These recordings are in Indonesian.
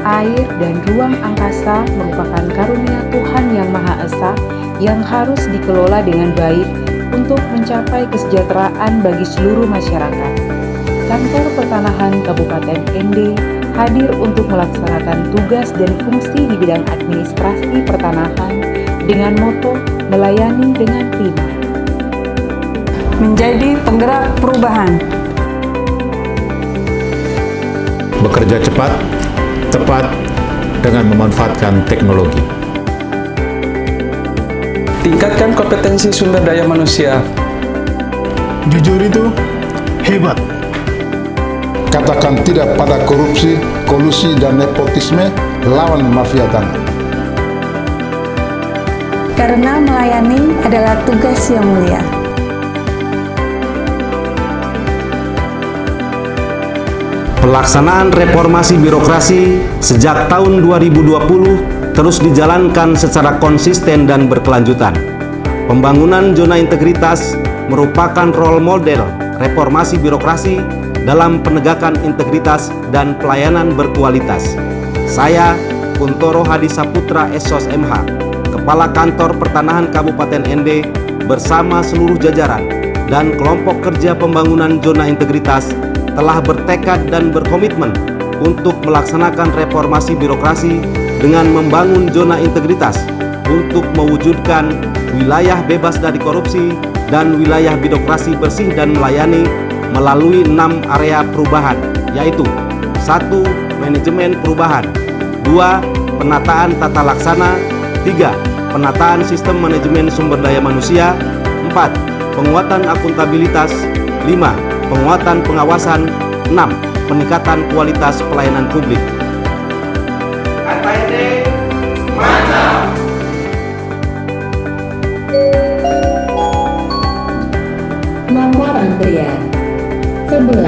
air, dan ruang angkasa merupakan karunia Tuhan Yang Maha Esa yang harus dikelola dengan baik untuk mencapai kesejahteraan bagi seluruh masyarakat. Kantor Pertanahan Kabupaten Ende hadir untuk melaksanakan tugas dan fungsi di bidang administrasi pertanahan dengan moto melayani dengan prima. Menjadi penggerak perubahan. Bekerja cepat, tepat, dengan memanfaatkan teknologi. Tingkatkan kompetensi sumber daya manusia. Jujur itu hebat. Katakan tidak pada korupsi, kolusi, dan nepotisme, lawan mafia tanah. Karena melayani adalah tugas yang mulia. Pelaksanaan reformasi birokrasi sejak tahun 2020 terus dijalankan secara konsisten dan berkelanjutan. Pembangunan zona integritas merupakan role model reformasi birokrasi dalam penegakan integritas dan pelayanan berkualitas. Saya, Kuntoro Hadi Saputra SOS MH, Kepala Kantor Pertanahan Kabupaten Ende, bersama seluruh jajaran dan kelompok kerja pembangunan zona integritas telah bertekad dan berkomitmen untuk melaksanakan reformasi birokrasi dengan membangun zona integritas untuk mewujudkan wilayah bebas dari korupsi dan wilayah birokrasi bersih dan melayani melalui 6 area perubahan, yaitu 1. Manajemen perubahan, 2. Penataan tata laksana, 3. Penataan sistem manajemen sumber daya manusia, 4. Penguatan akuntabilitas, 5. Penguatan pengawasan, 6. Peningkatan kualitas pelayanan publik. Kata Ende, mantap! Nomor antrian 11.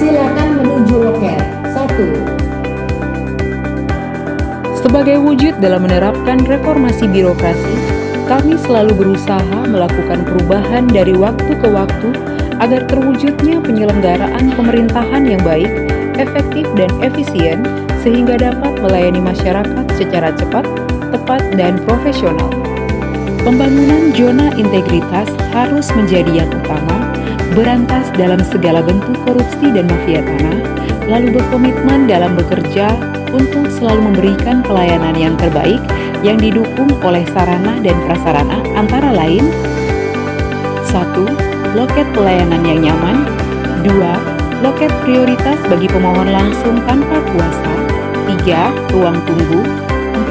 Silakan menuju loket 1. Sebagai wujud dalam menerapkan reformasi birokrasi, kami selalu berusaha melakukan perubahan dari waktu ke waktu agar terwujudnya penyelenggaraan pemerintahan yang baik, efektif, dan efisien sehingga dapat melayani masyarakat secara cepat, tepat, dan profesional. Pembangunan zona integritas harus menjadi yang utama, berantas dalam segala bentuk korupsi dan mafia tanah, lalu berkomitmen dalam bekerja untuk selalu memberikan pelayanan yang terbaik yang didukung oleh sarana dan prasarana antara lain 1. Loket pelayanan yang nyaman, 2. Loket prioritas bagi pemohon langsung tanpa kuasa, 3. Ruang tunggu,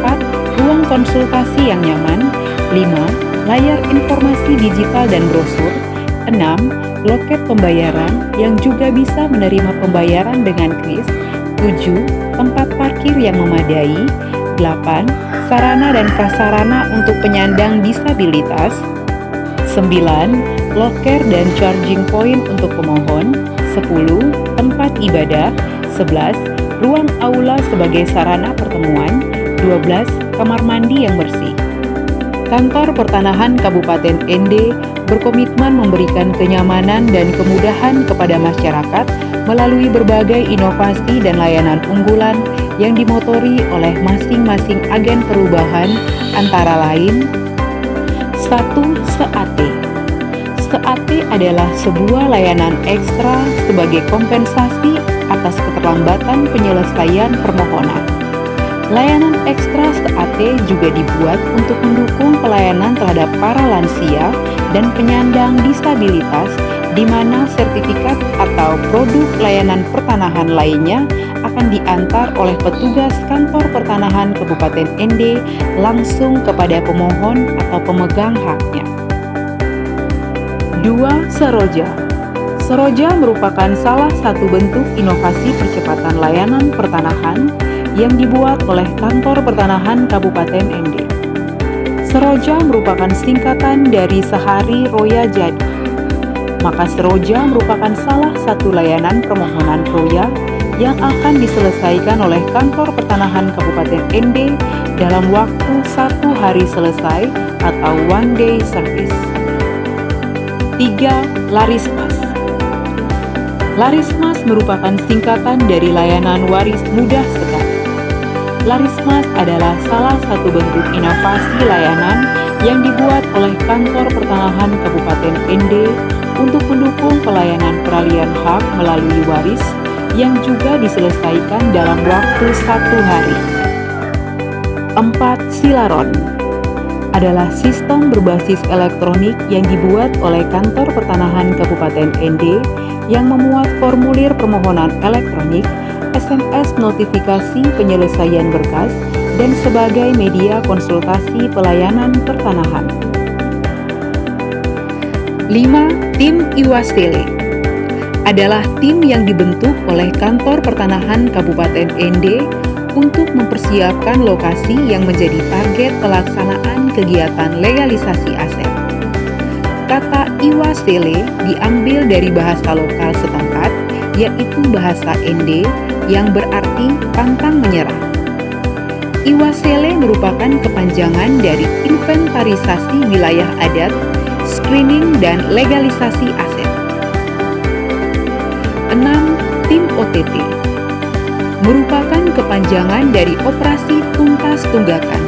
4. Ruang konsultasi yang nyaman, 5. Layar informasi digital dan brosur, 6. Loket pembayaran yang juga bisa menerima pembayaran dengan kris, 7. Tempat parkir yang memadai, 8. Sarana dan prasarana untuk penyandang disabilitas, 9. Loker dan charging point untuk pemohon, 10. Tempat ibadah, 11. Ruang aula sebagai sarana pertemuan, 12. Kamar mandi yang bersih. Kantor Pertanahan Kabupaten Ende berkomitmen memberikan kenyamanan dan kemudahan kepada masyarakat melalui berbagai inovasi dan layanan unggulan yang dimotori oleh masing-masing agen perubahan antara lain 1. SEAT. SEAT adalah sebuah layanan ekstra sebagai kompensasi atas keterlambatan penyelesaian permohonan. Layanan ekstra SEAT juga dibuat untuk mendukung pelayanan terhadap para lansia dan penyandang disabilitas, di mana sertifikat atau produk layanan pertanahan lainnya akan diantar oleh petugas Kantor Pertanahan Kabupaten Ende langsung kepada pemohon atau pemegang haknya. 2. Seroja. Seroja merupakan salah satu bentuk inovasi percepatan layanan pertanahan yang dibuat oleh Kantor Pertanahan Kabupaten Ende. Seroja merupakan singkatan dari Sehari Roya Jadi. Maka Seroja merupakan salah satu layanan permohonan roya yang akan diselesaikan oleh Kantor Pertanahan Kabupaten Ende dalam waktu 1 hari selesai atau one day service. 3. Larismas. Larismas merupakan singkatan dari layanan waris mudah sekali. Larismas adalah salah satu bentuk inovasi layanan yang dibuat oleh Kantor Pertanahan Kabupaten ND untuk mendukung pelayanan peralihan hak melalui waris yang juga diselesaikan dalam waktu 1 hari. 4. Silaron adalah sistem berbasis elektronik yang dibuat oleh Kantor Pertanahan Kabupaten ND yang memuat formulir permohonan elektronik, SMS notifikasi penyelesaian berkas, dan sebagai media konsultasi pelayanan pertanahan. 5. Tim Iwastele adalah tim yang dibentuk oleh Kantor Pertanahan Kabupaten ND untuk mempersiapkan lokasi yang menjadi target pelaksanaan kegiatan legalisasi aset. Kata Iwastele diambil dari bahasa lokal setempat, yaitu bahasa ND yang berarti pantang menyerah. Iwastele merupakan kepanjangan dari inventarisasi wilayah adat, screening, dan legalisasi aset. 6. Tim OTT merupakan kepanjangan dari operasi tuntas tunggakan.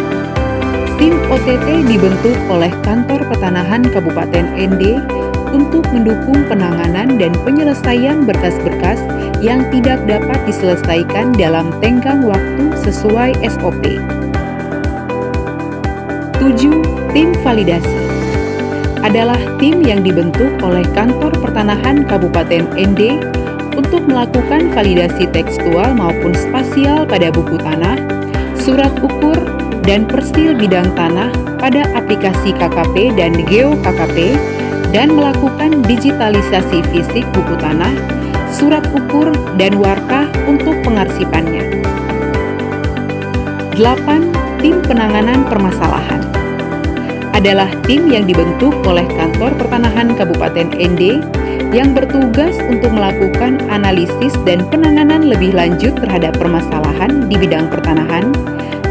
Tim OTT dibentuk oleh Kantor Pertanahan Kabupaten ND untuk mendukung penanganan dan penyelesaian berkas-berkas yang tidak dapat diselesaikan dalam tenggang waktu sesuai SOP. 7. Tim Validasi adalah tim yang dibentuk oleh Kantor Pertanahan Kabupaten ND untuk melakukan validasi tekstual maupun spasial pada buku tanah, surat ukur, dan persil bidang tanah pada aplikasi KKP dan Geo-KKP, dan melakukan digitalisasi fisik buku tanah, surat ukur, dan warkah untuk pengarsipannya. 8. Tim Penanganan Permasalahan adalah tim yang dibentuk oleh Kantor Pertanahan Kabupaten ND yang bertugas untuk melakukan analisis dan penanganan lebih lanjut terhadap permasalahan di bidang pertanahan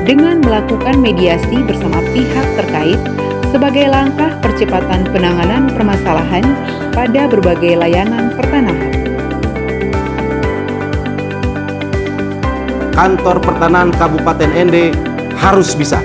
dengan melakukan mediasi bersama pihak terkait sebagai langkah percepatan penanganan permasalahan pada berbagai layanan pertanahan. Kantor Pertanahan Kabupaten ND harus bisa.